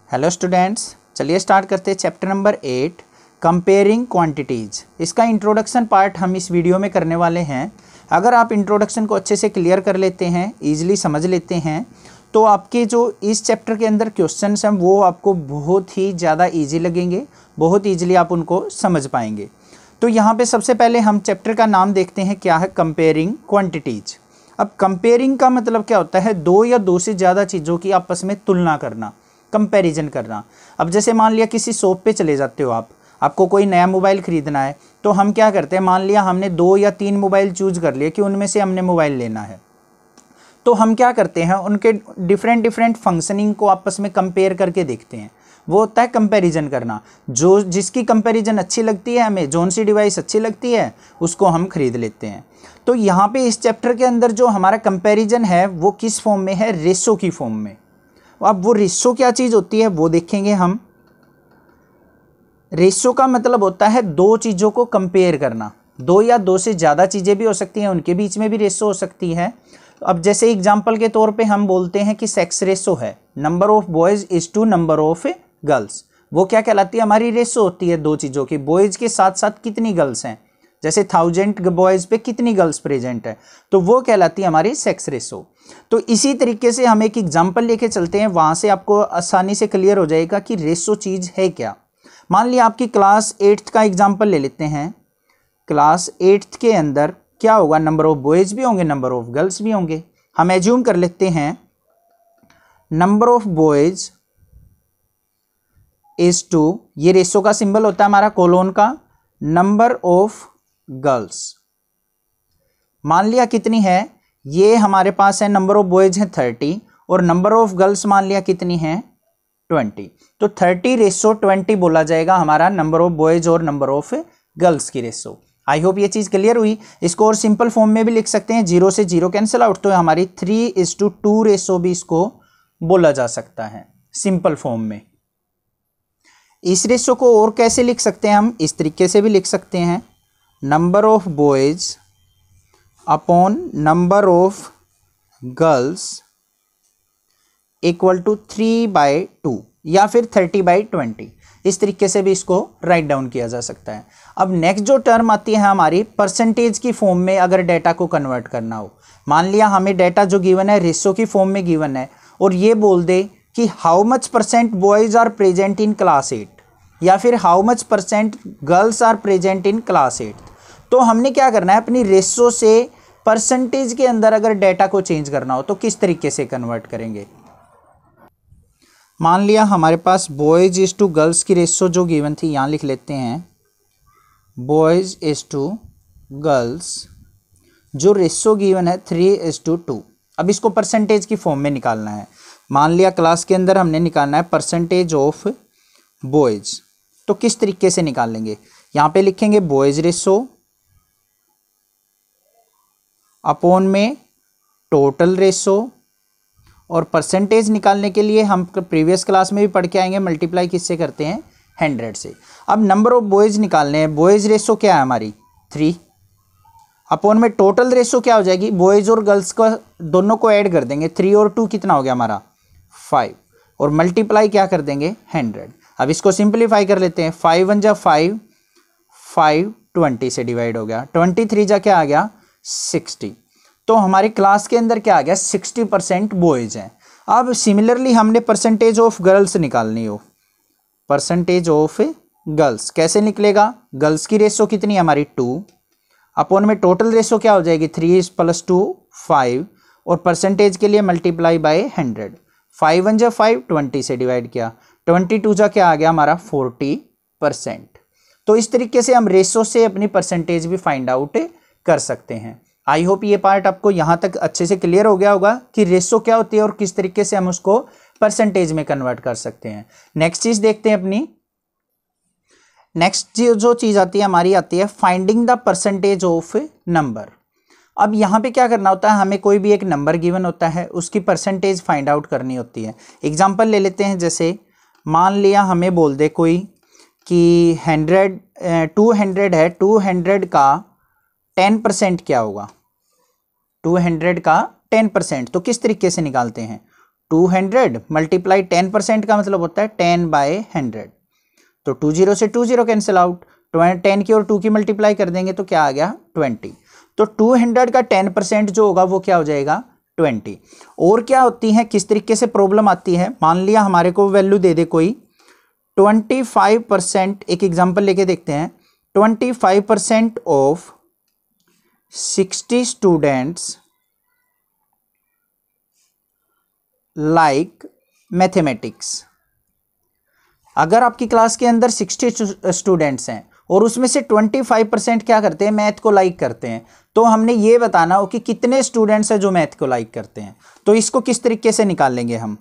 Hello students, चलिए start करते हैं चैप्टर नंबर 8 कंपेयरिंग क्वांटिटीज़। इसका इंट्रोडक्शन पार्ट हम इस वीडियो में करने वाले हैं। अगर आप इंट्रोडक्शन को अच्छे से क्लियर कर लेते हैं, ईजिली समझ लेते हैं, तो आपके जो इस चैप्टर के अंदर क्वेश्चंस हैं वो आपको बहुत ही ज़्यादा ईजी लगेंगे, बहुत ईजिली आप उनको समझ पाएंगे। तो यहाँ पे सबसे पहले हम चैप्टर का नाम देखते हैं, क्या है कंपेयरिंग क्वांटिटीज़। अब कंपेयरिंग का मतलब क्या होता है? दो या दो से ज़्यादा चीज़ों की आपस में तुलना करना, कंपैरिजन करना। अब जैसे मान लिया किसी शॉप पे चले जाते हो आपको कोई नया मोबाइल खरीदना है, तो हम क्या करते हैं, मान लिया हमने 2 या 3 मोबाइल चूज कर लिए कि उनमें से हमने मोबाइल लेना है, तो हम क्या करते हैं उनके डिफरेंट फंक्शनिंग को आपस में कंपेयर करके देखते हैं। वो होता है कंपैरिजन करना। जो जिसकी कंपैरिजन अच्छी लगती है, हमें जोन सी डिवाइस अच्छी लगती है, उसको हम खरीद लेते हैं। तो यहाँ पे इस चैप्टर के अंदर जो हमारा कंपैरिजन है वो किस फॉर्म में है? रेशो की फॉर्म में। अब वो रेशो क्या चीज़ होती है वो देखेंगे हम। रेशो का मतलब होता है दो चीज़ों को कंपेयर करना। दो या दो से ज़्यादा चीज़ें भी हो सकती हैं, उनके बीच में भी रेशो हो सकती है। अब जैसे एग्जांपल के तौर पे हम बोलते हैं कि सेक्स रेशो है, number of boys is to number of girls. वो क्या कहलाती है? हमारी रेशो होती है दो चीज़ों की। बॉयज़ के साथ साथ कितनी गर्ल्स हैं, जैसे 1000 बॉयज़ पे कितनी गर्ल्स प्रेजेंट है, तो वो कहलाती है हमारी सेक्स रेशो। तो इसी तरीके से हम एक एग्जांपल लेके चलते हैं, वहाँ से आपको आसानी से क्लियर हो जाएगा कि रेशो चीज़ है क्या। मान लिया आपकी क्लास 8th का एग्जांपल ले लेते हैं। क्लास 8th के अंदर क्या होगा? नंबर ऑफ बॉयज़ भी होंगे, नंबर ऑफ गर्ल्स भी होंगे। हम एज्यूम कर लेते हैं number of boys is to, ये रेशो का सिंबल होता है हमारा कोलोन का, नंबर ऑफ गर्ल्स। मान लिया कितनी है? ये हमारे पास है नंबर ऑफ बॉयज़ है 30 और नंबर ऑफ गर्ल्स मान लिया कितनी है? 20। तो 30:20 बोला जाएगा हमारा नंबर ऑफ बॉयज़ और नंबर ऑफ गर्ल्स की रेशो। आई होप ये चीज़ क्लियर हुई। इसको और सिंपल फॉर्म में भी लिख सकते हैं, 0 से 0 कैंसिल आउट, तो हमारी 3:2 रेशो भी इसको बोला जा सकता है सिंपल फॉर्म में। इस रेशो को और कैसे लिख सकते हैं? हम इस तरीके से भी लिख सकते हैं, number of boys upon number of girls equal to 3/2 या फिर 30/20। इस तरीके से भी इसको राइट डाउन किया जा सकता है। अब नेक्स्ट जो टर्म आती है हमारी परसेंटेज की फॉर्म में, अगर डेटा को कन्वर्ट करना हो। मान लिया हमें डेटा जो गिवन है रेशो की फॉर्म में गिवन है, और ये बोल दे कि how much % boys are present in class 8 या फिर how much % girls are present in class 8, तो हमने क्या करना है, अपनी रेशो से परसेंटेज के अंदर अगर डेटा को चेंज करना हो तो किस तरीके से कन्वर्ट करेंगे। मान लिया हमारे पास बॉयज़ इज टू गर्ल्स की रेशो जो गिवन थी, यहाँ लिख लेते हैं बॉयज़ इज टू गर्ल्स, जो रेशो गिवन है 3:2। अब इसको परसेंटेज की फॉर्म में निकालना है। मान लिया क्लास के अंदर हमने निकालना है परसेंटेज ऑफ बॉयज़, तो किस तरीके से निकालेंगे? यहाँ पे लिखेंगे बॉयज़ रेशो अपॉन में टोटल रेशो, और परसेंटेज निकालने के लिए हम प्रीवियस क्लास में भी पढ़ के आएंगे, मल्टीप्लाई किससे करते हैं? 100 से। अब नंबर ऑफ बॉयज़ निकालने हैं, बॉयज़ रेशो क्या है हमारी? 3 अपॉन में टोटल रेशो क्या हो जाएगी? बॉयज़ और गर्ल्स का दोनों को ऐड कर देंगे, 3 और 2 कितना हो गया हमारा? 5, और मल्टीप्लाई क्या कर देंगे? 100। अब इसको सिंप्लीफाई कर लेते हैं, 5 1 जा 5, 5 20 से डिवाइड हो गया, 23 जा क्या आ गया? 60। तो हमारी क्लास के अंदर क्या आ गया? 60% बॉयज़ हैं। अब सिमिलरली हमने परसेंटेज ऑफ गर्ल्स निकालनी हो, परसेंटेज ऑफ गर्ल्स कैसे निकलेगा? गर्ल्स की रेशो कितनी है हमारी? 2 अपॉन में टोटल रेशो क्या हो जाएगी? 3 + 2 5, और परसेंटेज के लिए मल्टीप्लाई बाय 100, 5 1 जा 5, 20 से डिवाइड किया, 22 जा क्या आ गया हमारा? 40%। तो इस तरीके से हम रेशो से अपनी परसेंटेज भी फाइंड आउट कर सकते हैं। आई होप ये पार्ट आपको यहाँ तक अच्छे से क्लियर हो गया होगा कि रेशो क्या होती है और किस तरीके से हम उसको परसेंटेज में कन्वर्ट कर सकते हैं। नेक्स्ट चीज़ देखते हैं अपनी। नेक्स्ट जो चीज़ आती है हमारी, आती है finding the percentage of number. अब यहाँ पे क्या करना होता है, हमें कोई भी एक नंबर गिवन होता है, उसकी परसेंटेज फाइंड आउट करनी होती है। एग्जाम्पल ले लेते हैं, जैसे मान लिया हमें बोल दे कोई कि 200 है, 200 का 10% क्या होगा? 200 का 10%, तो किस तरीके से निकालते हैं? 200 मल्टीप्लाई 10% का मतलब होता है 10/100। तो 20 से 20 कैंसिल आउट, 10 की और 2 की मल्टीप्लाई कर देंगे तो क्या आ गया 20। तो 200 का 10% जो होगा वो क्या हो जाएगा 20। और क्या होती है, किस तरीके से प्रॉब्लम आती है, मान लिया हमारे को वैल्यू दे दे कोई 25%, एक एग्जांपल लेके देखते हैं। 25% ऑफ 60 स्टूडेंट्स लाइक मैथमेटिक्स। अगर आपकी क्लास के अंदर 60 स्टूडेंट्स हैं और उसमें से 25% क्या करते हैं, मैथ को लाइक करते हैं, तो हमने ये बताना हो कि कितने स्टूडेंट्स हैं जो मैथ को लाइक करते हैं। तो इसको किस तरीके से निकाल लेंगे हम,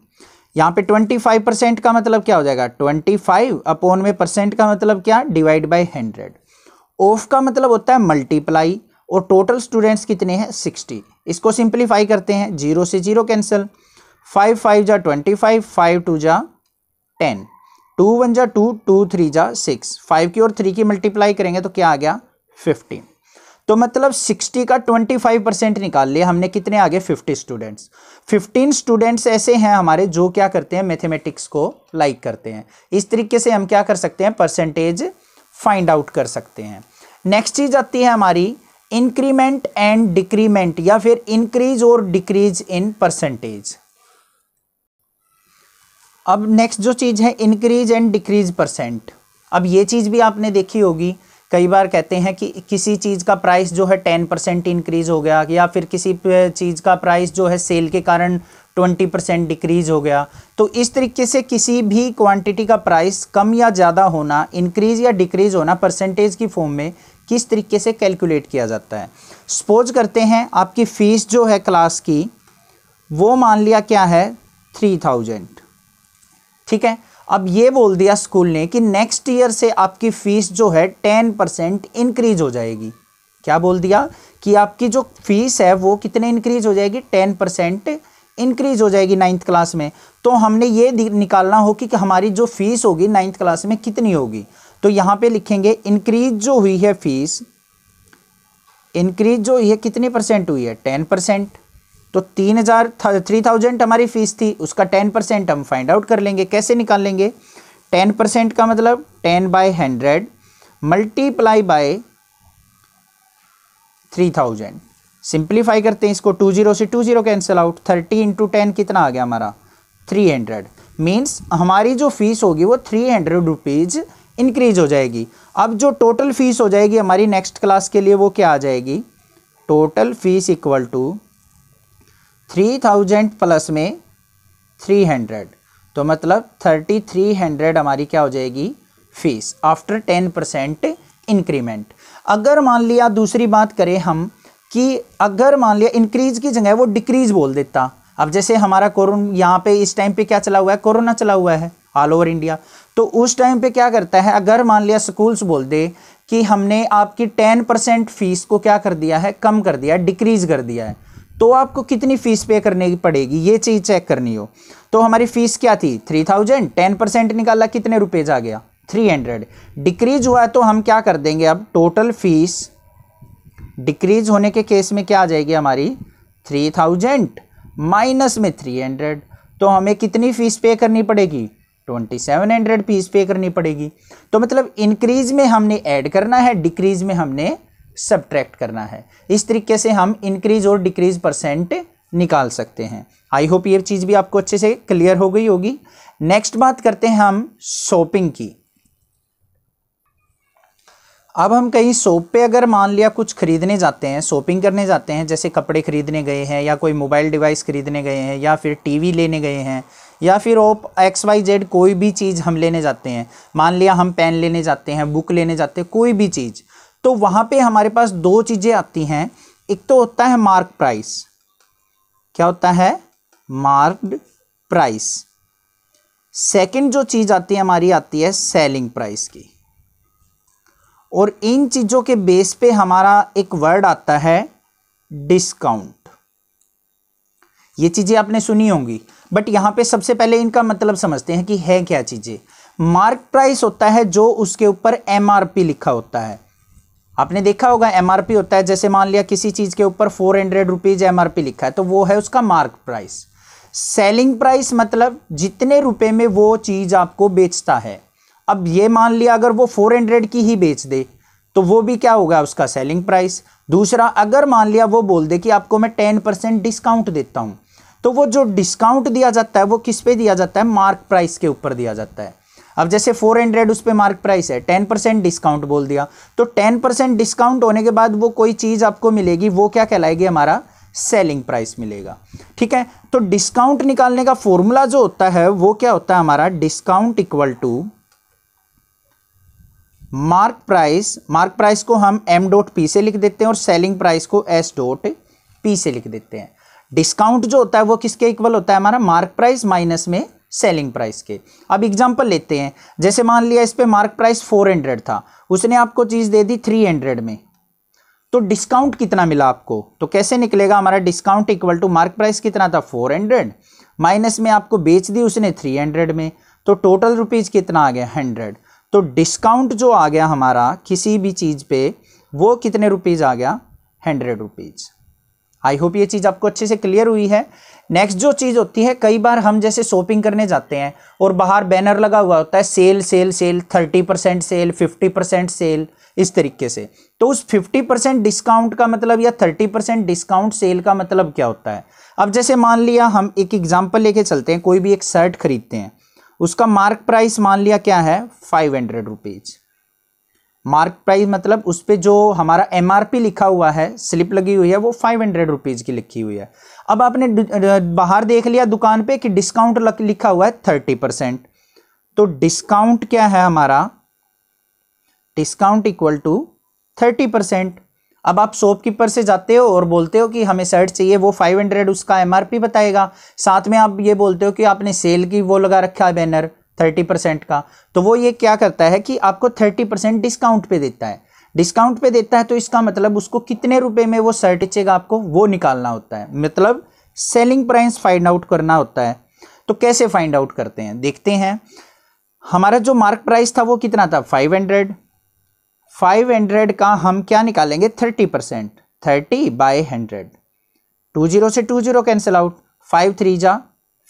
यहाँ पे 25% का मतलब क्या हो जाएगा 25 अपॉन में परसेंट का मतलब क्या डिवाइड बाय 100। ऑफ का मतलब होता है मल्टीप्लाई, और टोटल स्टूडेंट्स कितने हैं 60। इसको सिंप्लीफाई करते हैं, 0 से 0 कैंसिल, 5 5 जा 25, 5 2 जा 10, 2 1 जा 2, 2 3 जा 6, 5 की और 3 की मल्टीप्लाई करेंगे तो क्या आ गया 15। तो मतलब 60 का 25% निकाल लिया हमने, कितने आगे 50 स्टूडेंट्स। 15 स्टूडेंट्स ऐसे हैं हमारे जो क्या करते हैं मैथमेटिक्स को लाइक करते हैं। इस तरीके से हम क्या कर सकते हैं परसेंटेज फाइंड आउट कर सकते हैं। नेक्स्ट चीज आती है हमारी इंक्रीमेंट एंड डिक्रीमेंट, या फिर इंक्रीज और डिक्रीज इन परसेंटेज। अब नेक्स्ट जो चीज है इंक्रीज एंड डिक्रीज परसेंट। अब ये चीज भी आपने देखी होगी, कई बार कहते हैं कि किसी चीज़ का प्राइस जो है 10% इंक्रीज हो गया, या फिर किसी चीज़ का प्राइस जो है सेल के कारण 20% डिक्रीज हो गया। तो इस तरीके से किसी भी क्वांटिटी का प्राइस कम या ज़्यादा होना, इंक्रीज या डिक्रीज होना परसेंटेज की फॉर्म में किस तरीके से कैलकुलेट किया जाता है। सपोज करते हैं आपकी फ़ीस जो है क्लास की वो मान लिया क्या है 3000, ठीक है। अब ये बोल दिया स्कूल ने कि नेक्स्ट ईयर से आपकी फीस जो है 10% इंक्रीज हो जाएगी। क्या बोल दिया कि आपकी जो फीस है वो कितने इंक्रीज हो जाएगी 10% इंक्रीज हो जाएगी 9th क्लास में। तो हमने ये निकालना हो कि हमारी जो फीस होगी 9th क्लास में कितनी होगी। तो यहाँ पे लिखेंगे इंक्रीज जो हुई है फीस, इंक्रीज जो हुई है कितने परसेंट हुई है 10%। तो 3000 हमारी फीस थी, उसका 10% हम फाइंड आउट कर लेंगे। कैसे निकाल लेंगे 10% का मतलब 10/100 मल्टीप्लाई बाय 3000। सिंप्लीफाई करते हैं इसको, 20 से 20 कैंसिल आउट, 30 × 10 कितना आ गया हमारा 300। मीन्स हमारी जो फीस होगी वो 300 रुपीज़ इंक्रीज हो जाएगी। अब जो टोटल फीस हो जाएगी हमारी नेक्स्ट क्लास के लिए वो क्या आ जाएगी, total fees equal to 3000 plus में 300, तो मतलब 3300 हमारी क्या हो जाएगी फीस आफ्टर 10% इंक्रीमेंट। अगर मान लिया दूसरी बात करें हम कि अगर मान लिया इंक्रीज की जगह वो डिक्रीज बोल देता। अब जैसे हमारा कोरोना यहाँ पे इस टाइम पे क्या चला हुआ है, कोरोना चला हुआ है ऑल ओवर इंडिया। तो उस टाइम पे क्या करता है, अगर मान लिया स्कूल्स बोल दे कि हमने आपकी 10% फीस को क्या कर दिया है, कम कर दिया है, डिक्रीज कर दिया है, तो आपको कितनी फीस पे करने की पड़ेगी ये चीज़ चेक करनी हो। तो हमारी फीस क्या थी 3000, 10% निकाला कितने रुपीज़ आ गया 300। डिक्रीज हुआ है तो हम क्या कर देंगे, अब टोटल फीस डिक्रीज होने के केस में क्या आ जाएगी हमारी 3000 माइनस में 300, तो हमें कितनी फीस पे करनी पड़ेगी 2700 फीस पे करनी पड़ेगी। तो मतलब इंक्रीज में हमने ऐड करना है, डिक्रीज में हमने सब्ट्रैक्ट करना है। इस तरीके से हम इंक्रीज और डिक्रीज परसेंट निकाल सकते हैं। आई होप ये चीज़ भी आपको अच्छे से क्लियर हो गई होगी। नेक्स्ट बात करते हैं हम शॉपिंग की। अब हम कहीं शॉप पे अगर मान लिया कुछ खरीदने जाते हैं, शॉपिंग करने जाते हैं, जैसे कपड़े खरीदने गए हैं या कोई मोबाइल डिवाइस खरीदने गए हैं या फिर टीवी लेने गए हैं या फिर XYZ कोई भी चीज़ हम लेने जाते हैं, मान लिया हम पेन लेने जाते हैं, बुक लेने जाते हैं, कोई भी चीज़, तो वहाँ पे हमारे पास दो चीज़ें आती हैं। एक तो होता है मार्क प्राइस। क्या होता है मार्क्ड प्राइस। सेकंड जो चीज़ आती है हमारी आती है सेलिंग प्राइस की। और इन चीज़ों के बेस पे हमारा एक वर्ड आता है डिस्काउंट। ये चीज़ें आपने सुनी होंगी, बट यहाँ पे सबसे पहले इनका मतलब समझते हैं कि है क्या चीज़ें। मार्क प्राइस होता है जो उसके ऊपर MRP लिखा होता है। आपने देखा होगा MRP होता है, जैसे मान लिया किसी चीज़ के ऊपर 400 रुपीज़ MRP लिखा है तो वो है उसका मार्क प्राइस। सेलिंग प्राइस मतलब जितने रुपए में वो चीज आपको बेचता है। अब ये मान लिया अगर वो 400 की ही बेच दे तो वो भी क्या होगा, उसका सेलिंग प्राइस। दूसरा, अगर मान लिया वो बोल दे कि आपको मैं 10% डिस्काउंट देता हूं, तो वो जो डिस्काउंट दिया जाता है वो किस पे दिया जाता है, मार्क प्राइस के ऊपर दिया जाता है। अब जैसे 400 उस पे मार्क प्राइस है, 10% डिस्काउंट बोल दिया, तो 10% डिस्काउंट होने के बाद वो कोई चीज आपको मिलेगी, वो क्या कहलाएगी, हमारा सेलिंग प्राइस मिलेगा। ठीक है, तो डिस्काउंट निकालने का फॉर्मूला जो होता है वो क्या होता है हमारा, discount equal to mark price. Mark price को हम m डॉट पी से लिख देते हैं और सेलिंग प्राइस को s डॉट पी से लिख देते हैं। डिस्काउंट जो होता है वो किसके इक्वल होता है, हमारा मार्क प्राइस माइनस में सेलिंग प्राइस के। अब एग्जांपल लेते हैं, जैसे मान लिया इस पे मार्क प्राइस 400 था, उसने आपको चीज दे दी 300 में, तो डिस्काउंट कितना मिला आपको, तो कैसे निकलेगा हमारा discount equal to mark price कितना था 400 माइनस में आपको बेच दी उसने 300 में, तो टोटल रुपीज कितना आ गया 100। तो डिस्काउंट जो आ गया हमारा किसी भी चीज पे वो कितने रुपीज आ गया, 100 रुपीज। आई होप ये चीज आपको अच्छे से क्लियर हुई है। नेक्स्ट जो चीज होती है, कई बार हम जैसे शॉपिंग करने जाते हैं और बाहर बैनर लगा हुआ होता है sale sale sale, 30% sale, 50% sale, इस तरीके से। तो उस 50% डिस्काउंट का मतलब या 30% डिस्काउंट सेल का मतलब क्या होता है। अब जैसे मान लिया हम एक एग्जांपल लेके चलते हैं, कोई भी एक शर्ट खरीदते हैं, उसका मार्क प्राइस मान लिया क्या है 500 रुपीज। मार्क प्राइस मतलब उस पर जो हमारा MRP लिखा हुआ है, स्लिप लगी हुई है, वो 500 रुपीज की लिखी हुई है। अब आपने बाहर देख लिया दुकान पे कि डिस्काउंट लिखा हुआ है 30%, तो डिस्काउंट क्या है हमारा, डिस्काउंट इक्वल टू 30%। अब आप शॉपकीपर से जाते हो और बोलते हो कि हमें शर्ट चाहिए, वो 500 उसका MRP बताएगा, साथ में आप ये बोलते हो कि आपने सेल की वो लगा रखा है बैनर 30% का, तो वो ये क्या करता है कि आपको 30% डिस्काउंट पे देता है। डिस्काउंट पे देता है तो इसका मतलब उसको कितने रुपए में वो शर्ट बेचेगा आपको वो निकालना होता है, मतलब सेलिंग प्राइस फाइंड आउट करना होता है। तो कैसे फाइंड आउट करते हैं, देखते हैं। हमारा जो मार्क प्राइस था वो कितना था 500 का हम क्या निकालेंगे 30%, 30 बाय 100, 20 से 20 कैंसिल आउट, 5 3 जा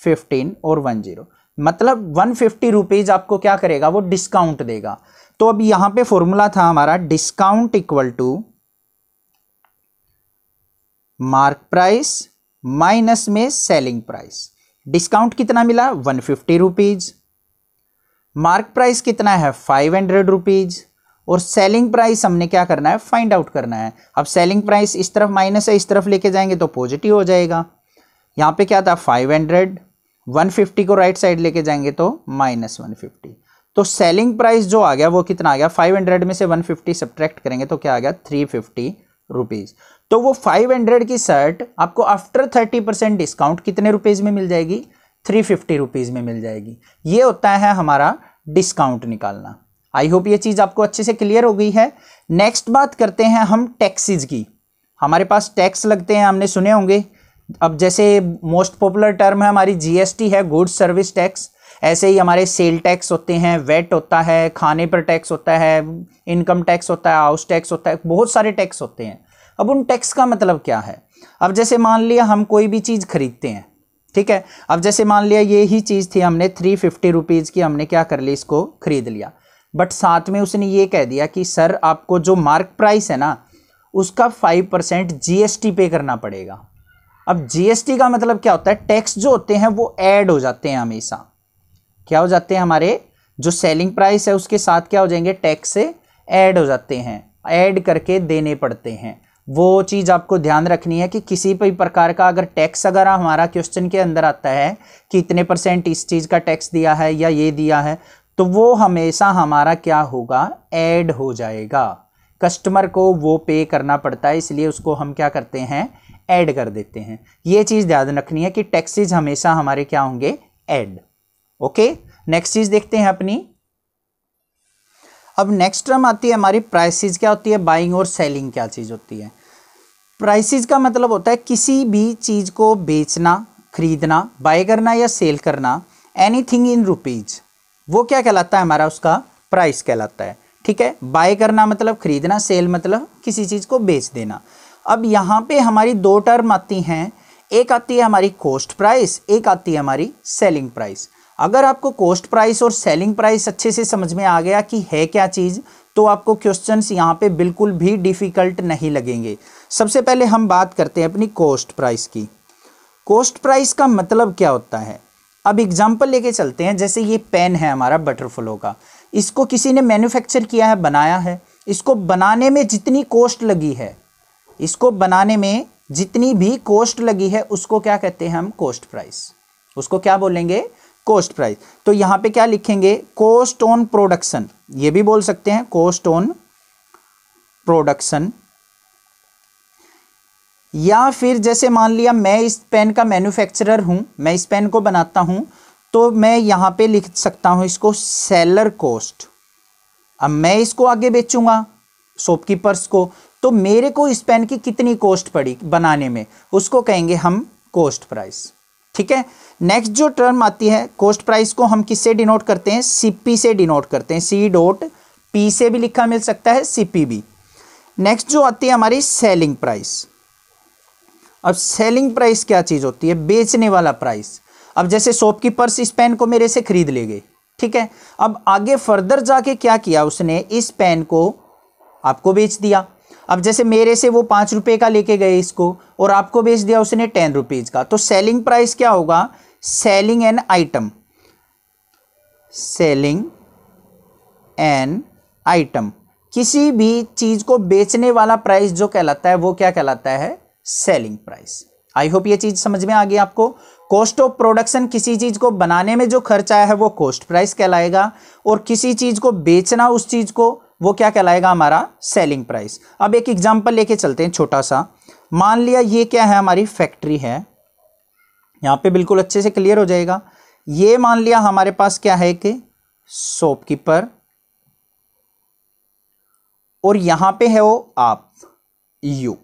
15 और 10, मतलब 150 रुपीज आपको क्या करेगा, वो डिस्काउंट देगा। तो अब यहां पे फॉर्मूला था हमारा discount equal to mark price minus में सेलिंग प्राइस। डिस्काउंट कितना मिला 150 रुपीज, मार्क प्राइस कितना है 500 रुपीज, और सेलिंग प्राइस हमने क्या करना है फाइंड आउट करना है। अब सेलिंग प्राइस इस तरफ माइनस है, इस तरफ लेके जाएंगे तो पॉजिटिव हो जाएगा। यहां पे क्या था 500, 150 को राइट साइड लेके जाएंगे तो -150, तो सेलिंग प्राइस जो आ गया वो कितना आ गया, 500 में से 150 सब्ट्रैक्ट करेंगे तो क्या आ गया 350 रुपीज। तो वो 500 की शर्ट आपको आफ्टर 30% डिस्काउंट कितने रुपीज में मिल जाएगी, 350 रुपीज में मिल जाएगी। ये होता है हमारा डिस्काउंट निकालना। आई होप ये चीज आपको अच्छे से क्लियर हो गई है। नेक्स्ट बात करते हैं हम टैक्सेस की। हमारे पास टैक्स लगते हैं, हमने सुने होंगे। अब जैसे मोस्ट पॉपुलर टर्म है हमारी GST है, गुड्स सर्विस टैक्स। ऐसे ही हमारे सेल टैक्स होते हैं, वेट होता है, खाने पर टैक्स होता है, इनकम टैक्स होता है, हाउस टैक्स होता है, बहुत सारे टैक्स होते हैं। अब उन टैक्स का मतलब क्या है। अब जैसे मान लिया हम कोई भी चीज़ खरीदते हैं, ठीक है। अब जैसे मान लिया ये ही चीज़ थी, हमने 350 रुपीज़ की हमने क्या कर ली, इसको खरीद लिया, बट साथ में उसने ये कह दिया कि सर आपको जो मार्क प्राइस है ना उसका 5% GST पे करना पड़ेगा। अब GST का मतलब क्या होता है, टैक्स जो होते हैं वो ऐड हो जाते हैं हमेशा। क्या हो जाते हैं, हमारे जो सेलिंग प्राइस है उसके साथ क्या हो जाएंगे, टैक्स से ऐड हो जाते हैं, ऐड करके देने पड़ते हैं। वो चीज़ आपको ध्यान रखनी है कि किसी भी प्रकार का अगर टैक्स अगर हमारा क्वेश्चन के अंदर आता है कि इतने % इस चीज़ का टैक्स दिया है या ये दिया है, तो वो हमेशा हमारा क्या होगा, ऐड हो जाएगा। कस्टमर को वो पे करना पड़ता है, इसलिए उसको हम क्या करते हैं, ऐड कर देते हैं। ये चीज़ ध्यान रखनी है कि टैक्सेस हमेशा हमारे क्या होंगे, ऐड। ओके, नेक्स्ट चीज़ देखते हैं अपनी। अब नेक्स्ट टर्म आती है हमारी प्राइसेस। क्या होती है, बाइंग और सेलिंग क्या चीज़ होती है। प्राइसेस का मतलब होता है किसी भी चीज़ को बेचना, खरीदना, बाय करना या सेल करना, एनीथिंग इन रुपीज़, वो क्या कहलाता है, हमारा उसका प्राइस कहलाता है। ठीक है, बाय करना मतलब खरीदना, सेल मतलब किसी चीज़ को बेच देना। अब यहाँ पे हमारी दो टर्म आती हैं, एक आती है हमारी कॉस्ट प्राइस, एक आती है हमारी सेलिंग प्राइस। अगर आपको कॉस्ट प्राइस और सेलिंग प्राइस अच्छे से समझ में आ गया कि है क्या चीज़, तो आपको क्वेश्चंस यहाँ पे बिल्कुल भी डिफ़िकल्ट नहीं लगेंगे। सबसे पहले हम बात करते हैं अपनी कॉस्ट प्राइस की। कॉस्ट प्राइस का मतलब क्या होता है, अब एग्जाम्पल लेके चलते हैं। जैसे ये पेन है हमारा बटरफ्लो का, इसको किसी ने मैन्युफैक्चर किया है, बनाया है। इसको बनाने में जितनी कॉस्ट लगी है, इसको बनाने में जितनी भी कॉस्ट लगी है, उसको क्या कहते हैं हम, कॉस्ट प्राइस। उसको क्या बोलेंगे, कॉस्ट प्राइस। तो यहाँ पे क्या लिखेंगे, कॉस्ट ऑन प्रोडक्शन, ये भी बोल सकते हैं कॉस्ट ऑन प्रोडक्शन। या फिर जैसे मान लिया मैं इस पेन का मैन्युफैक्चरर हूं, मैं इस पेन को बनाता हूं, तो मैं यहां पे लिख सकता हूं इसको सेलर कॉस्ट। अब मैं इसको आगे बेचूंगा शॉपकीपर्स को, तो मेरे को इस पेन की कितनी कॉस्ट पड़ी बनाने में, उसको कहेंगे हम कॉस्ट प्राइस। ठीक है। नेक्स्ट जो टर्म आती है कॉस्ट प्राइस को हम किससे डिनोट करते हैं, सीपी से डिनोट करते हैं। C.P से भी लिखा मिल सकता है, CP भी। नेक्स्ट जो आती है हमारी सेलिंग प्राइस। अब सेलिंग प्राइस क्या चीज़ होती है, बेचने वाला प्राइस। अब जैसे शॉपकीपर्स इस पेन को मेरे से खरीद ले गए, ठीक है। अब आगे फर्दर जाके क्या किया उसने, इस पेन को आपको बेच दिया। अब जैसे मेरे से वो 5 रुपये का लेके गए इसको, और आपको बेच दिया उसने 10 रुपीज़ का। तो सेलिंग प्राइस क्या होगा, selling an item, selling an item. किसी भी चीज़ को बेचने वाला प्राइस जो कहलाता है, वो क्या कहलाता है, सेलिंग प्राइस। आई होप ये चीज़ समझ में आ गई आपको। कॉस्ट ऑफ प्रोडक्शन, किसी चीज़ को बनाने में जो खर्च आया है वो कॉस्ट प्राइस कहलाएगा, और किसी चीज़ को बेचना उस चीज़ को, वो क्या कहलाएगा, हमारा सेलिंग प्राइस। अब एक एग्जांपल लेके चलते हैं छोटा सा। मान लिया ये क्या है, हमारी फैक्ट्री है। यहाँ पे बिल्कुल अच्छे से क्लियर हो जाएगा। ये मान लिया हमारे पास क्या है कि शॉपकीपर, और यहां पे है वो आप, यू।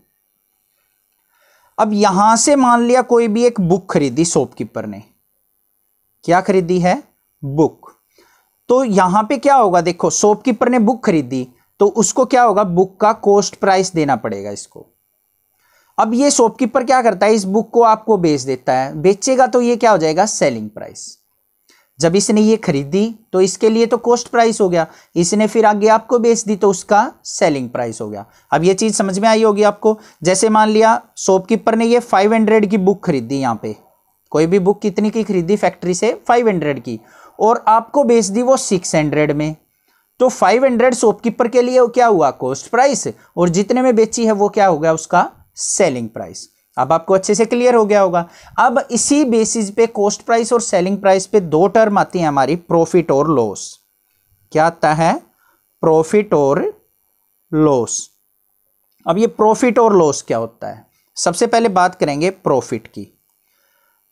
अब यहां से मान लिया कोई भी एक बुक खरीदी शॉपकीपर ने, क्या खरीदी है, बुक। तो यहां पे क्या होगा, देखो शॉपकीपर ने बुक खरीदी, तो उसको क्या होगा, बुक का कॉस्ट प्राइस देना पड़ेगा इसको। अब ये शॉपकीपर क्या करता है, इस बुक को आपको बेच देता है, बेचेगा तो ये क्या हो जाएगा, सेलिंग प्राइस। जब इसने ये खरीदी तो इसके लिए तो कॉस्ट प्राइस हो गया, इसने फिर आगे आपको बेच दी तो उसका सेलिंग प्राइस हो गया। अब ये चीज़ समझ में आई होगी आपको। जैसे मान लिया शॉपकीपर ने ये 500 की बुक खरीदी, यहाँ पे कोई भी बुक कितनी की खरीदी फैक्ट्री से, 500 की, और आपको बेच दी वो 600 में। तो 500 शॉपकीपर के लिए क्या हुआ, कॉस्ट प्राइस, और जितने में बेची है वो क्या हो गया, उसका सेलिंग प्राइस। अब आपको अच्छे से क्लियर हो गया होगा। अब इसी बेसिस पे कॉस्ट प्राइस और सेलिंग प्राइस पे दो टर्म आती हैं हमारी, प्रॉफिट और लॉस। क्या आता है, प्रॉफिट और लॉस। अब ये प्रॉफिट और लॉस क्या होता है, सबसे पहले बात करेंगे प्रॉफिट की।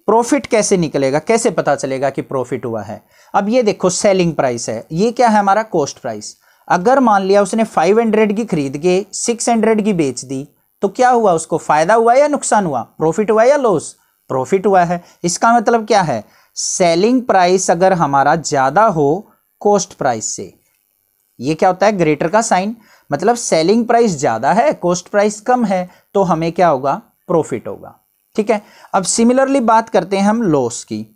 प्रॉफिट कैसे निकलेगा, कैसे पता चलेगा कि प्रॉफिट हुआ है। अब ये देखो सेलिंग प्राइस है, ये क्या है, हमारा कॉस्ट प्राइस। अगर मान लिया उसने 500 की खरीद के 600 की बेच दी, तो क्या हुआ, उसको फायदा हुआ या नुकसान हुआ, प्रॉफिट हुआ या लॉस, प्रॉफिट हुआ है। इसका मतलब क्या है, सेलिंग प्राइस अगर हमारा ज्यादा हो कॉस्ट प्राइस से, ये क्या होता है, ग्रेटर का साइन, मतलब सेलिंग प्राइस ज्यादा है कॉस्ट प्राइस कम है, तो हमें क्या होगा, प्रॉफिट होगा। ठीक है। अब सिमिलरली बात करते हैं हम लॉस की।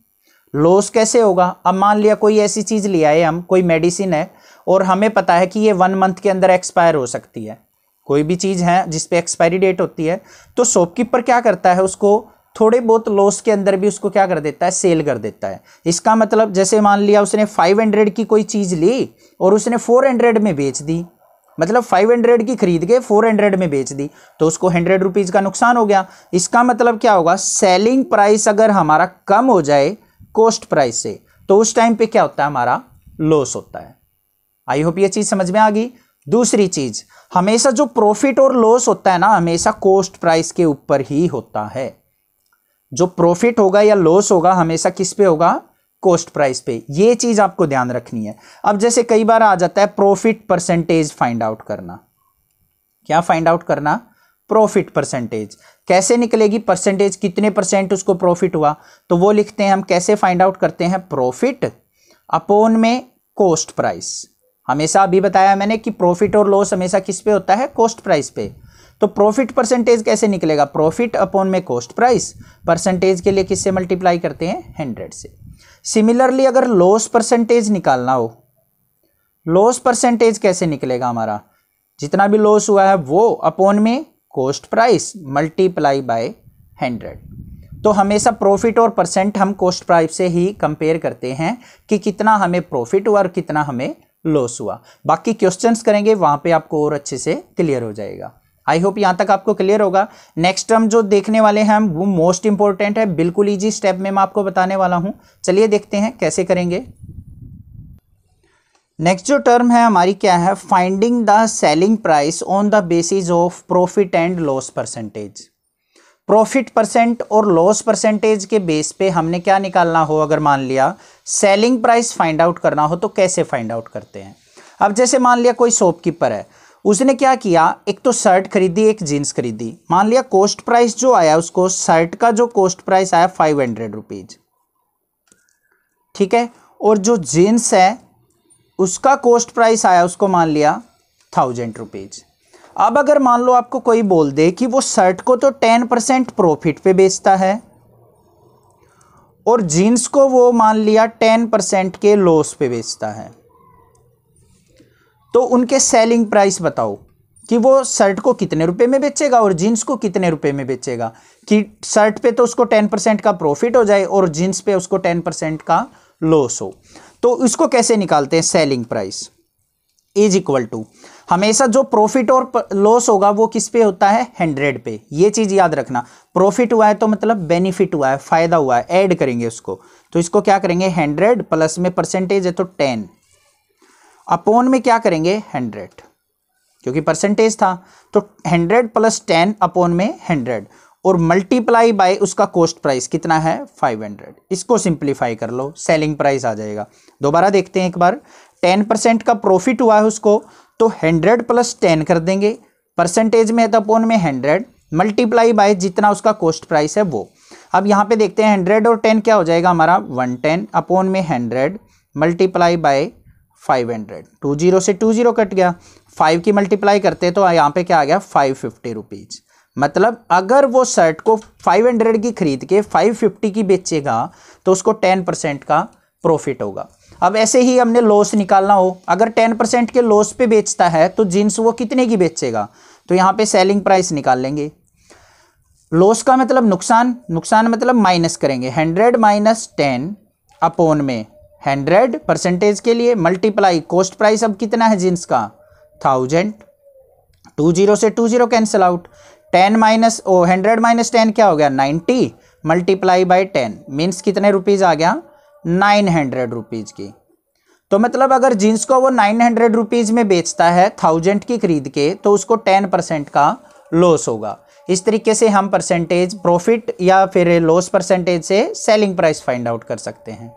लॉस कैसे होगा, अब मान लिया कोई ऐसी चीज ले आए हम, कोई मेडिसिन है, और हमें पता है कि ये 1 मंथ के अंदर एक्सपायर हो सकती है, कोई भी चीज़ है जिसपे एक्सपायरी डेट होती है, तो शॉपकीपर क्या करता है, उसको थोड़े बहुत लॉस के अंदर भी उसको क्या कर देता है, सेल कर देता है। इसका मतलब जैसे मान लिया उसने 500 की कोई चीज़ ली और उसने 400 में बेच दी, मतलब 500 की खरीद के 400 में बेच दी, तो उसको 100 रुपीज़ का नुकसान हो गया। इसका मतलब क्या होगा, सेलिंग प्राइस अगर हमारा कम हो जाए कॉस्ट प्राइस से, तो उस टाइम पे क्या होता है, हमारा लॉस होता है। आई होप ये चीज़ समझ में आ गई। दूसरी चीज, हमेशा जो प्रॉफिट और लॉस होता है ना, हमेशा कॉस्ट प्राइस के ऊपर ही होता है। जो प्रॉफिट होगा या लॉस होगा हमेशा किस पे होगा, कॉस्ट प्राइस पे। ये चीज आपको ध्यान रखनी है। अब जैसे कई बार आ जाता है प्रॉफिट परसेंटेज फाइंड आउट करना। क्या फाइंड आउट करना, प्रॉफिट परसेंटेज। कैसे निकलेगी परसेंटेज, कितने परसेंट उसको प्रॉफिट हुआ, तो वो लिखते हैं हम, कैसे फाइंड आउट करते हैं, प्रॉफिट अपॉन में कॉस्ट प्राइस। हमेशा अभी बताया मैंने कि प्रॉफिट और लॉस हमेशा किस पे होता है, कॉस्ट प्राइस पे। तो प्रॉफिट परसेंटेज कैसे निकलेगा, प्रॉफिट अपॉन में कॉस्ट प्राइस, परसेंटेज के लिए किससे मल्टीप्लाई करते हैं, 100 से। सिमिलरली अगर लॉस परसेंटेज निकालना हो, लॉस परसेंटेज कैसे निकलेगा हमारा, जितना भी लॉस हुआ है वो अपॉन में कॉस्ट प्राइस मल्टीप्लाई बाय 100। तो हमेशा प्रॉफिट और परसेंट हम कॉस्ट प्राइस से ही कंपेयर करते हैं कि कितना हमें प्रॉफिट हुआ और कितना हमें लॉस हुआ। बाकी क्वेश्चंस करेंगे वहां पे आपको और अच्छे से क्लियर हो जाएगा। आई होप यहां तक आपको क्लियर होगा। नेक्स्ट टर्म जो देखने वाले हैं हम वो मोस्ट इंपॉर्टेंट है, बिल्कुल इजी स्टेप में मैं आपको बताने वाला हूं। चलिए देखते हैं कैसे करेंगे। नेक्स्ट जो टर्म है हमारी क्या है, finding the selling price on the basis of profit and loss percentage. Profit percent और लॉस परसेंटेज के बेस पे हमने क्या निकालना हो, अगर मान लिया सेलिंग प्राइस फाइंड आउट करना हो तो कैसे फाइंड आउट करते हैं। अब जैसे मान लिया कोई शॉपकीपर है, उसने क्या किया, एक तो शर्ट खरीदी, एक जीन्स खरीदी। मान लिया कॉस्ट प्राइस जो आया उसको, शर्ट का जो कॉस्ट प्राइस आया 500 रुपीज, ठीक है, और जो जीन्स है उसका कॉस्ट प्राइस आया उसको मान लिया 1000 रुपीज। अब अगर मान लो आपको कोई बोल दे कि वो शर्ट को तो 10% प्रॉफिट पे बेचता है और जीन्स को वो मान लिया 10% के लॉस पे बेचता है, तो उनके सेलिंग प्राइस बताओ कि वो शर्ट को कितने रुपए में बेचेगा और जीन्स को कितने रुपए में बेचेगा, कि शर्ट पे तो उसको 10% का प्रॉफिट हो जाए और जीन्स पे उसको 10% का लॉस हो। तो इसको कैसे निकालते हैं, selling price is equal to, हमेशा जो प्रॉफिट और लॉस होगा वो किस पे होता है, 100 पे। ये चीज याद रखना, प्रॉफिट हुआ है तो मतलब बेनिफिट हुआ है, फायदा हुआ है, ऐड करेंगे उसको। तो इसको क्या करेंगे 100 प्लस में परसेंटेज है तो 10 अपॉन में क्या करेंगे 100, क्योंकि परसेंटेज था तो 100 प्लस 10 अपॉन में 100 और मल्टीप्लाई बाय उसका कॉस्ट प्राइस कितना है 500। इसको सिंप्लीफाई कर लो, सेलिंग प्राइस आ जाएगा। दोबारा देखते हैं एक बार, 10% का प्रॉफिट हुआ है उसको तो 100 प्लस 10 कर देंगे, परसेंटेज में है तो अपॉन में 100 मल्टीप्लाई बाय जितना उसका कॉस्ट प्राइस है वो। अब यहाँ पे देखते हैं 100 और 10 क्या हो जाएगा हमारा 110 अपॉन में 100 मल्टीप्लाई बाय 500। 20 से 20 कट गया, 5 की मल्टीप्लाई करते तो यहाँ पे क्या आ गया 550 रुपीज। मतलब अगर वो शर्ट को 500 की खरीद के 550 की बेचेगा तो उसको 10% का प्रॉफिट होगा। अब ऐसे ही हमने लॉस निकालना हो, अगर 10% के लॉस पे बेचता है तो जीन्स वो कितने की बेचेगा, तो यहाँ पे सेलिंग प्राइस निकाल लेंगे। लॉस का मतलब नुकसान, नुकसान मतलब माइनस करेंगे, 100 माइनस 10 अपॉन में 100 परसेंटेज के लिए मल्टीप्लाई कॉस्ट प्राइस अब कितना है जीन्स का 1000। 20 से 20 कैंसिल आउट, 10 माइनस 100 माइनस 10 क्या हो गया 90 मल्टीप्लाई बाय 10 मीन्स कितने रुपीज आ गया 900 रुपीज की। तो मतलब अगर जीन्स को वो 900 रुपीज में बेचता है 1000 की खरीद के तो उसको 10% का लॉस होगा। इस तरीके से हम परसेंटेज प्रॉफिट या फिर लॉस परसेंटेज से सेलिंग प्राइस फाइंड आउट कर सकते हैं।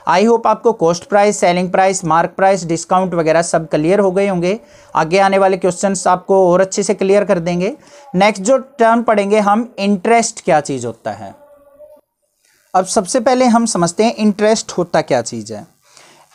आई होप आपको cost price, selling price, mark price, discount वगैरह सब क्लियर हो गए होंगे। आगे आने वाले क्वेश्चंस आपको और अच्छे से क्लियर कर देंगे। नेक्स्ट जो टर्म पढ़ेंगे हम, इंटरेस्ट क्या चीज़ होता है। अब सबसे पहले हम समझते हैं इंटरेस्ट होता क्या चीज़ है।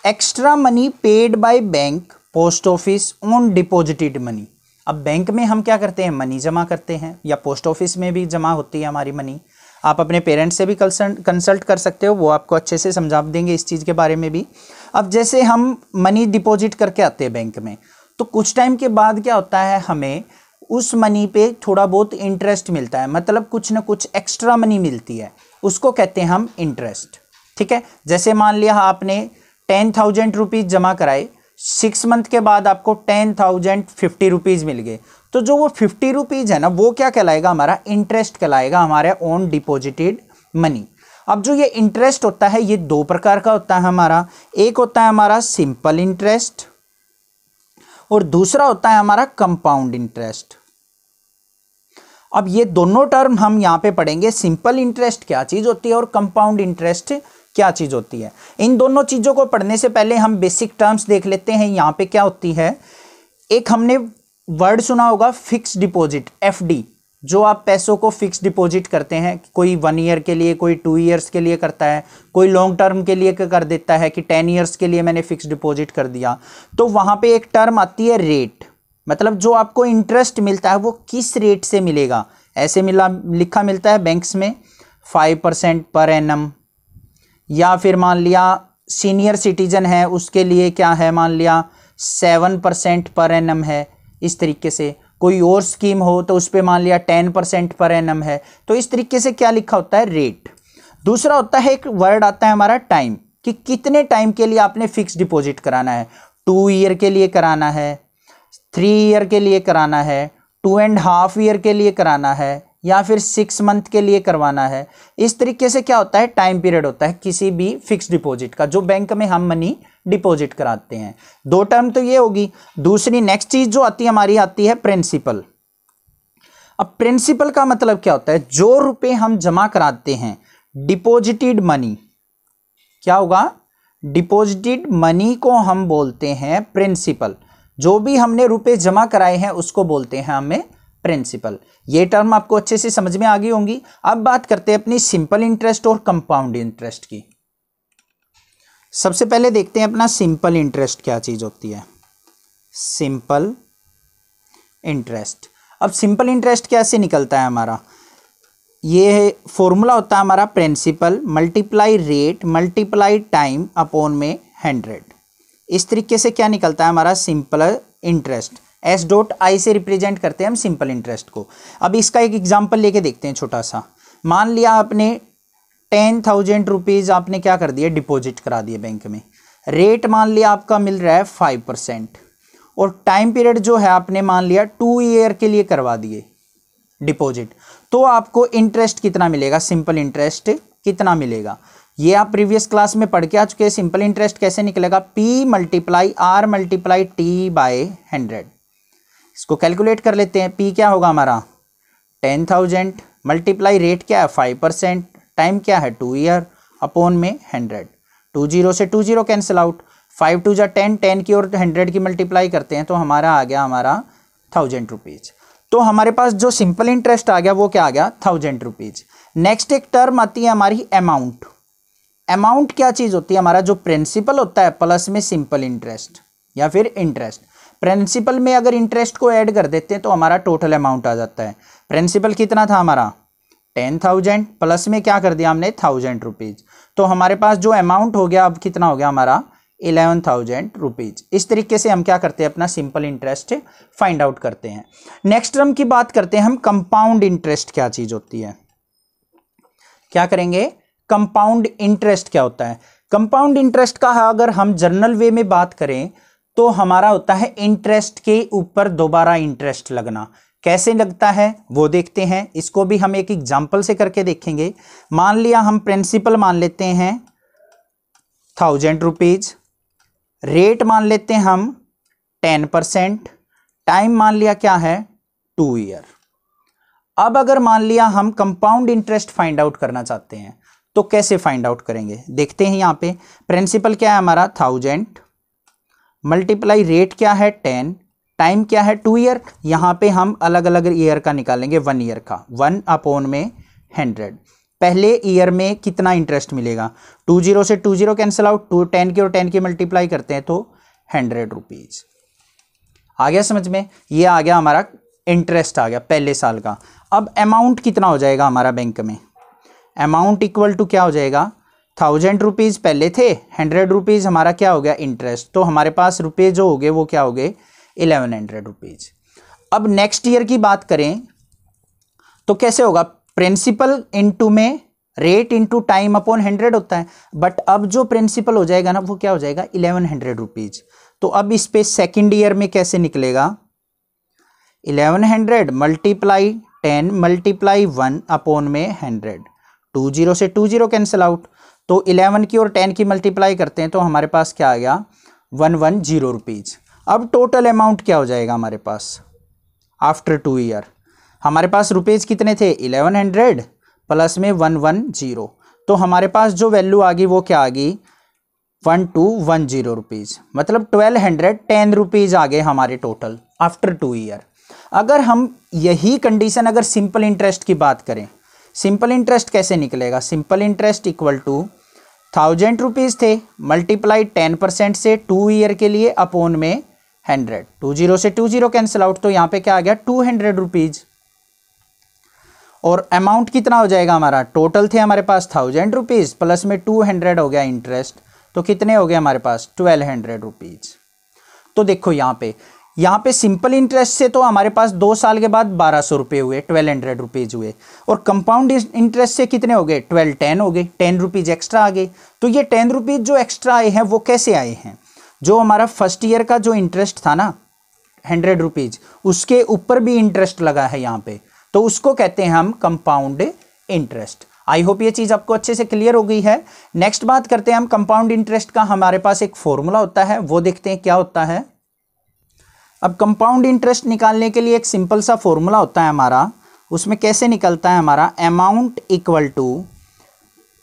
Extra money paid by bank, post office on deposited money. अब बैंक में हम क्या करते हैं, मनी जमा करते हैं, या पोस्ट ऑफिस में भी जमा होती है हमारी मनी। आप अपने पेरेंट्स से भी कंसल्ट कर सकते हो, वो आपको अच्छे से समझा देंगे इस चीज़ के बारे में भी। अब जैसे हम मनी डिपॉजिट करके आते हैं बैंक में, तो कुछ टाइम के बाद क्या होता है, हमें उस मनी पे थोड़ा बहुत इंटरेस्ट मिलता है, मतलब कुछ ना कुछ एक्स्ट्रा मनी मिलती है, उसको कहते हैं हम इंटरेस्ट। ठीक है, जैसे मान लिया आपने 10,000 रुपीज़ जमा कराए, 6 मंथ के बाद आपको 10,050 रुपीज़ मिल गए, तो जो वो 50 रुपीज़ है ना, वो क्या कहलाएगा, हमारा इंटरेस्ट कहलाएगा, हमारे ओन डिपॉजिटेड मनी। अब जो ये इंटरेस्ट होता है ये दो प्रकार का होता है हमारा, एक होता है हमारा सिंपल इंटरेस्ट और दूसरा होता है हमारा कंपाउंड इंटरेस्ट। अब ये दोनों टर्म हम यहाँ पे पढ़ेंगे, सिंपल इंटरेस्ट क्या चीज़ होती है और कंपाउंड इंटरेस्ट क्या चीज़ होती है। इन दोनों चीज़ों को पढ़ने से पहले हम बेसिक टर्म्स देख लेते हैं यहाँ पे क्या होती है। एक हमने वर्ड सुना होगा फिक्स डिपॉजिट, एफडी, जो आप पैसों को फिक्स डिपॉजिट करते हैं, कोई 1 ईयर के लिए, कोई 2 ईयर्स के लिए करता है, कोई लॉन्ग टर्म के लिए कर देता है कि 10 ईयर्स के लिए मैंने फिक्स डिपॉजिट कर दिया। तो वहाँ पे एक टर्म आती है रेट, मतलब जो आपको इंटरेस्ट मिलता है वो किस रेट से मिलेगा, ऐसे लिखा मिलता है बैंक्स में 5% पर एनम, या फिर मान लिया सीनियर सिटीजन है उसके लिए क्या है, मान लिया 7% पर एनम है। इस तरीके से कोई और स्कीम हो तो उस पर मान लिया 10% पर एनम है। तो इस तरीके से क्या लिखा होता है, रेट। दूसरा होता है, एक वर्ड आता है हमारा टाइम, कि कितने टाइम के लिए आपने फिक्स डिपॉजिट कराना है, 2 ईयर के लिए कराना है, 3 ईयर के लिए कराना है, 2.5 ईयर के लिए कराना है, या फिर 6 मंथ के लिए करवाना है। इस तरीके से क्या होता है, टाइम पीरियड होता है किसी भी फिक्स डिपॉजिट का जो बैंक में हम मनी डिपॉजिट कराते हैं। 2 टर्म तो ये होगी। दूसरी नेक्स्ट चीज जो आती है हमारी, आती है प्रिंसिपल। अब प्रिंसिपल का मतलब क्या होता है, जो रुपए हम जमा कराते हैं, डिपॉजिटेड मनी, क्या होगा, डिपॉजिटेड मनी को हम बोलते हैं प्रिंसिपल। जो भी हमने रुपए जमा कराए हैं उसको बोलते हैं हमें प्रिंसिपल। ये टर्म आपको अच्छे से समझ में आ गई होंगी। अब बात करते हैं अपनी सिंपल इंटरेस्ट और कंपाउंड इंटरेस्ट की। सबसे पहले देखते हैं अपना सिंपल इंटरेस्ट क्या चीज होती है। सिंपल इंटरेस्ट, अब सिंपल इंटरेस्ट कैसे निकलता है हमारा, ये फॉर्मूला होता है हमारा principal multiply rate multiply time upon में 100। इस तरीके से क्या निकलता है हमारा सिंपल इंटरेस्ट। S.I से रिप्रेजेंट करते हैं हम सिंपल इंटरेस्ट को। अब इसका एक एग्जांपल लेके देखते हैं छोटा सा। मान लिया आपने 10,000 रुपीज़ आपने क्या कर दिया, डिपॉजिट करा दिए बैंक में। रेट मान लिया आपका मिल रहा है 5%, और टाइम पीरियड जो है आपने मान लिया 2 ईयर के लिए करवा दिए डिपॉजिट। तो आपको इंटरेस्ट कितना मिलेगा, सिंपल इंटरेस्ट कितना मिलेगा, ये आप प्रीवियस क्लास में पढ़ के आ चुके हैं। सिंपल इंटरेस्ट कैसे निकलेगा, P × R × T/100। इसको कैलकुलेट कर लेते हैं। P क्या होगा हमारा 10,000, मल्टीप्लाई रेट क्या है 5%, टाइम क्या है 2 ईयर, अपॉन में 100। 2 0 से 2 0 कैंसिल आउट, 5 2 जा 10, 10 की और 100 की मल्टीप्लाई करते हैं तो हमारा आ गया हमारा 1000 रुपीज़। तो हमारे पास जो सिंपल इंटरेस्ट आ गया वो क्या आ गया 1000 रुपीज़। नेक्स्ट एक टर्म आती है हमारी अमाउंट। अमाउंट क्या चीज़ होती है, हमारा जो प्रिंसिपल होता है प्लस में सिंपल इंटरेस्ट या फिर इंटरेस्ट। प्रिंसिपल में अगर इंटरेस्ट को ऐड कर देते हैं तो हमारा टोटल अमाउंट आ जाता है। प्रिंसिपल कितना था हमारा 10,000, प्लस में क्या कर दिया हमने 1000 रुपीज़। तो हमारे पास जो अमाउंट हो गया अब कितना हो गया हमारा 11,000 रुपीज़। इस तरीके से हम क्या करते हैं, अपना सिंपल इंटरेस्ट फाइंड आउट करते हैं। नेक्स्ट टर्म की बात करते हैं हम, कंपाउंड इंटरेस्ट क्या चीज़ होती है। क्या करेंगे, कंपाउंड इंटरेस्ट क्या होता है। कंपाउंड इंटरेस्ट का अगर हम जनरल वे में बात करें तो हमारा होता है इंटरेस्ट के ऊपर दोबारा इंटरेस्ट लगना। कैसे लगता है वो देखते हैं। इसको भी हम एक एग्जांपल से करके देखेंगे। मान लिया हम प्रिंसिपल मान लेते हैं 1000 रुपीज़, रेट मान लेते हैं हम 10%, टाइम मान लिया क्या है 2 ईयर। अब अगर मान लिया हम कंपाउंड इंटरेस्ट फाइंड आउट करना चाहते हैं तो कैसे फाइंड आउट करेंगे, देखते हैं। यहाँ पे प्रिंसिपल क्या है हमारा 1000, मल्टीप्लाई रेट क्या है 10, टाइम क्या है 2 ईयर। यहाँ पे हम अलग अलग ईयर का निकालेंगे, 1 ईयर का, 1 अपॉन में 100। पहले ईयर में कितना इंटरेस्ट मिलेगा, 2 0 से 2 0 कैंसिल आउट, 2 10 की और 10 की मल्टीप्लाई करते हैं तो 100 रुपीज़। आ गया समझ में, ये आ गया हमारा इंटरेस्ट आ गया पहले साल का। अब अमाउंट कितना हो जाएगा हमारा बैंक में, अमाउंट इक्वल टू क्या हो जाएगा 1000 रुपीज़ पहले थे, 100 रुपीज़ हमारा क्या हो गया इंटरेस्ट। तो हमारे पास रुपये जो हो गए वो क्या हो गए 1100 रुपीज़। अब नेक्स्ट ईयर की बात करें तो कैसे होगा, प्रिंसिपल इंटू में रेट इंटू टाइम अपॉन 100 होता है। बट अब जो प्रिंसिपल हो जाएगा ना वो क्या हो जाएगा 1100 रुपीज़। तो अब इस पे सेकेंड ईयर में कैसे निकलेगा, 1100 मल्टीप्लाई 10 मल्टीप्लाई 1 अपॉन में 100, 2 0 से 2 0 कैंसिल आउट, तो 11 की और 10 की मल्टीप्लाई करते हैं तो हमारे पास क्या आ गया 110 रुपीज़। अब टोटल अमाउंट क्या हो जाएगा हमारे पास आफ्टर 2 ईयर, हमारे पास रुपीज़ कितने थे 1100 प्लस में 110, तो हमारे पास जो वैल्यू आ गई वो क्या आ गई 1210 रुपीज़। मतलब 1210 रुपीज़ आ गए हमारे टोटल आफ्टर 2 ईयर। अगर हम यही कंडीशन अगर सिंपल इंटरेस्ट की बात करें, सिंपल इंटरेस्ट कैसे निकलेगा, simple interest equal to 1000 rupees थे मल्टीप्लाई 10% से 2 ईयर के लिए अपॉन में 100, 20 से 20 कैंसिल आउट, तो यहाँ पे क्या आ गया 200 रुपीज। और अमाउंट कितना हो जाएगा हमारा, टोटल थे हमारे पास 1000 रुपीज़, प्लस में 200 हो गया इंटरेस्ट, तो कितने हो गए हमारे पास 1200 रुपीज़। तो देखो यहाँ पे सिंपल इंटरेस्ट से तो हमारे पास 2 साल के बाद 1200 रुपये हुए, 1200 रुपीज़ हुए। और कंपाउंड इंटरेस्ट से कितने हो गए 10 हो गए, 10 रुपीज़ एक्स्ट्रा आ गए। तो ये 10 रुपीज़ जो एक्स्ट्रा आए हैं वो कैसे आए हैं, जो हमारा फर्स्ट ईयर का जो इंटरेस्ट था ना 100 रुपीज़, उसके ऊपर भी इंटरेस्ट लगा है यहाँ पे, तो उसको कहते हैं हम कंपाउंड इंटरेस्ट। आई होप ये चीज़ आपको अच्छे से क्लियर हो गई है। नेक्स्ट बात करते हैं हम कंपाउंड इंटरेस्ट का। हमारे पास एक फॉर्मूला होता है, वो देखते हैं क्या होता है। अब कंपाउंड इंटरेस्ट निकालने के लिए एक सिंपल सा फॉर्मूला होता है हमारा, उसमें कैसे निकलता है हमारा, amount equal to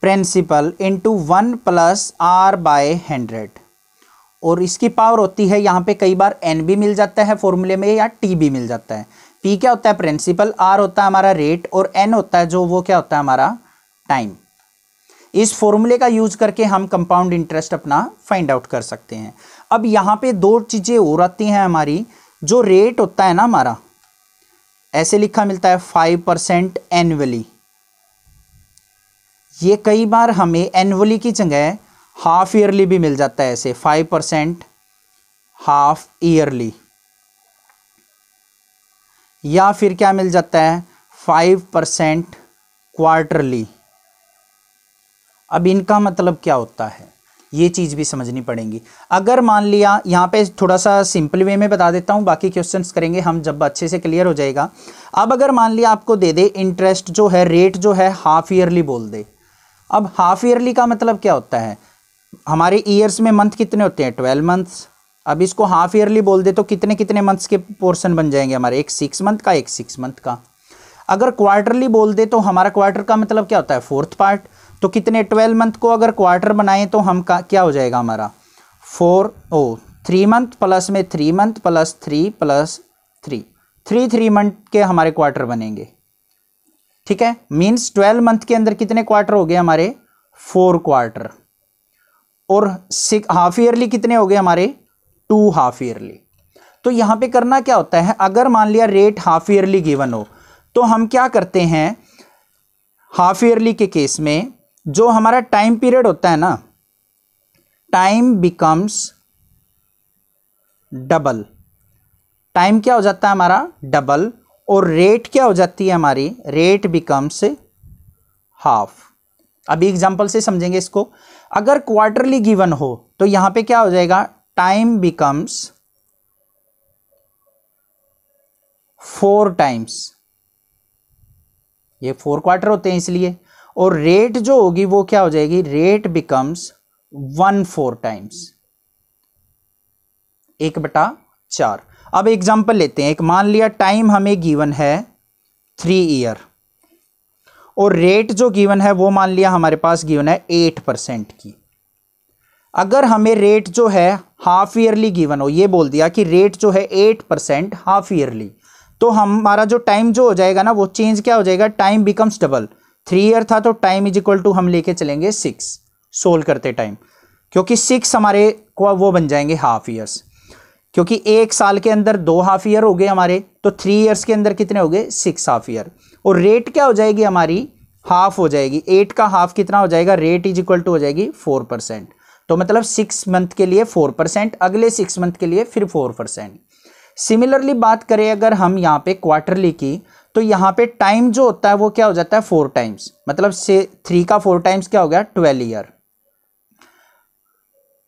principal into 1 plus R by 100, और इसकी पावर होती है यहाँ पे कई बार n भी मिल जाता है फॉर्मूले में या t भी मिल जाता है। p क्या होता है प्रिंसिपल, r होता है हमारा रेट, और n होता है जो वो क्या होता है हमारा टाइम। इस फॉर्मूले का यूज करके हम कंपाउंड इंटरेस्ट अपना फाइंड आउट कर सकते हैं। अब यहाँ पे दो चीज़ें और आती हैं हमारी, जो रेट होता है ना हमारा, ऐसे लिखा मिलता है 5% एनुअली, ये कई बार हमें एनुअली की जगह हाफ ईयरली भी मिल जाता है, ऐसे 5% हाफ ईयरली, या फिर क्या मिल जाता है 5% क्वार्टरली। अब इनका मतलब क्या होता है ये चीज़ भी समझनी पड़ेगी। अगर मान लिया, यहाँ पे थोड़ा सा सिंपल वे में बता देता हूँ, बाकी क्वेश्चंस करेंगे हम जब अच्छे से क्लियर हो जाएगा। अब अगर मान लिया आपको दे दे इंटरेस्ट जो है, रेट जो है हाफ ईयरली बोल दे। अब हाफ ईयरली का मतलब क्या होता है, हमारे ईयर्स में मंथ कितने होते हैं 12 मंथ्स। अब इसको हाफ ईयरली बोल दे तो कितने कितने मंथ्स के पोर्शन बन जाएंगे हमारे, एक 6 मंथ का, एक 6 मंथ का। अगर क्वार्टरली बोल दे तो हमारा क्वार्टर का मतलब क्या होता है 4th पार्ट, तो कितने 12 मंथ को अगर क्वार्टर बनाएं तो हम क्या हो जाएगा हमारा 3 मंथ प्लस में 3 मंथ प्लस 3 प्लस 3 मंथ के हमारे क्वार्टर बनेंगे। ठीक है, मीन्स 12 मंथ के अंदर कितने क्वार्टर हो गए हमारे 4 क्वार्टर, और हाफ ईयरली कितने हो गए हमारे 2 हाफ ईयरली। तो यहां पे करना क्या होता है, अगर मान लिया रेट हाफ ईयरली गिवन हो तो हम क्या करते हैं, हाफ ईयरली के केस में जो हमारा टाइम पीरियड होता है ना, टाइम बिकम्स डबल, टाइम क्या हो जाता है हमारा डबल, और रेट क्या हो जाती है हमारी, रेट बिकम्स हाफ। अभी एग्जांपल से समझेंगे इसको। अगर क्वार्टरली गिवन हो तो यहां पे क्या हो जाएगा, टाइम बिकम्स 4 टाइम्स, ये 4 क्वार्टर होते हैं इसलिए, और रेट जो होगी वो क्या हो जाएगी, रेट बिकम्स 1/4 टाइम्स, 1/4। अब एग्जांपल लेते हैं, एक मान लिया टाइम हमें गिवन है 3 ईयर, और रेट जो गिवन है वो मान लिया हमारे पास गिवन है 8% की। अगर हमें रेट जो है हाफ ईयरली गिवन हो, ये बोल दिया कि रेट जो है 8% हाफ ईयरली, तो हमारा जो टाइम जो हो जाएगा ना वो चेंज क्या हो जाएगा, टाइम बिकम्स डबल। 3 ईयर था तो टाइम इज इक्वल टू हम लेके चलेंगे 6, सोल्व करते टाइम, क्योंकि 6 हमारे को वो बन जाएंगे हाफ ईयर्स, क्योंकि 1 साल के अंदर 2 हाफ ईयर हो गए हमारे, तो 3 ईयर्स के अंदर कितने हो गए 6 हाफ ईयर। और रेट क्या हो जाएगी हमारी, हाफ हो जाएगी, 8 का हाफ कितना हो जाएगा, रेट इज इक्वल टू हो जाएगी 4%। तो मतलब 6 मंथ के लिए 4%, अगले 6 मंथ के लिए फिर 4%। सिमिलरली बात करें अगर हम यहाँ पे क्वार्टरली की, तो यहाँ पे टाइम जो होता है वो क्या हो जाता है 4 टाइम्स, मतलब से 3 का 4 टाइम्स क्या हो गया 12 ईयर।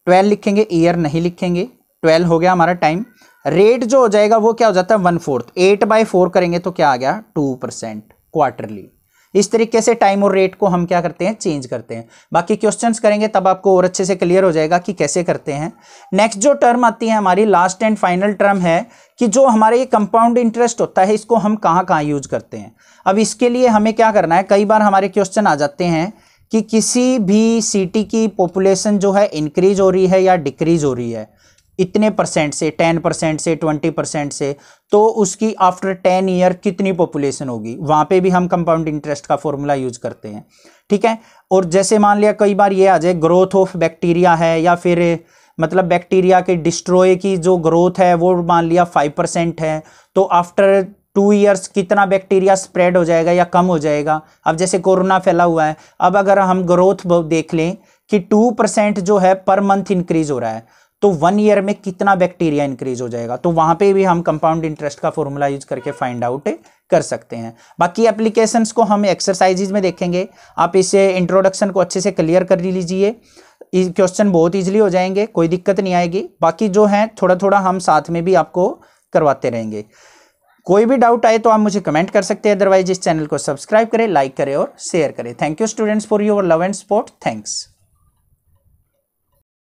12 लिखेंगे, ईयर नहीं लिखेंगे, 12 हो गया हमारा टाइम। रेट जो हो जाएगा वो क्या हो जाता है 1/4, 8/4 करेंगे तो क्या आ गया 2% क्वार्टरली। इस तरीके से टाइम और रेट को हम क्या करते हैं, चेंज करते हैं। बाकी क्वेश्चंस करेंगे तब आपको और अच्छे से क्लियर हो जाएगा कि कैसे करते हैं। नेक्स्ट जो टर्म आती है हमारी लास्ट एंड फाइनल टर्म है कि जो हमारे ये कंपाउंड इंटरेस्ट होता है इसको हम कहाँ कहाँ यूज करते हैं। अब इसके लिए हमें क्या करना है, कई बार हमारे क्वेश्चन आ जाते हैं कि किसी भी सिटी की पॉपुलेशन जो है इंक्रीज हो रही है या डिक्रीज हो रही है इतने % से, 10% से, 20% से, तो उसकी आफ्टर 10 ईयर कितनी पॉपुलेशन होगी, वहाँ पे भी हम कंपाउंड इंटरेस्ट का फॉर्मूला यूज करते हैं। ठीक है, और जैसे मान लिया कई बार ये आ जाए ग्रोथ ऑफ बैक्टीरिया है या फिर मतलब बैक्टीरिया के डिस्ट्रॉय की जो ग्रोथ है वो मान लिया 5% है, तो आफ्टर 2 ईयर्स कितना बैक्टीरिया स्प्रेड हो जाएगा या कम हो जाएगा। अब जैसे कोरोना फैला हुआ है, अब अगर हम ग्रोथ देख लें कि 2% जो है पर मंथ इंक्रीज हो रहा है, तो 1 ईयर में कितना बैक्टीरिया इंक्रीज हो जाएगा। तो वहां पे भी हम कंपाउंड इंटरेस्ट का फॉर्मूला यूज करके फाइंड आउट कर सकते हैं। बाकी एप्लीकेशंस को हम एक्सरसाइजेज में देखेंगे। आप इसे इंट्रोडक्शन को अच्छे से क्लियर कर लीजिए, क्वेश्चन बहुत इजीली हो जाएंगे, कोई दिक्कत नहीं आएगी। बाकी जो है थोड़ा थोड़ा हम साथ में भी आपको करवाते रहेंगे। कोई भी डाउट आए तो आप मुझे कमेंट कर सकते हैं, अदरवाइज इस चैनल को सब्सक्राइब करें, लाइक करें और शेयर करें। Thank you students for your love and support. Thanks.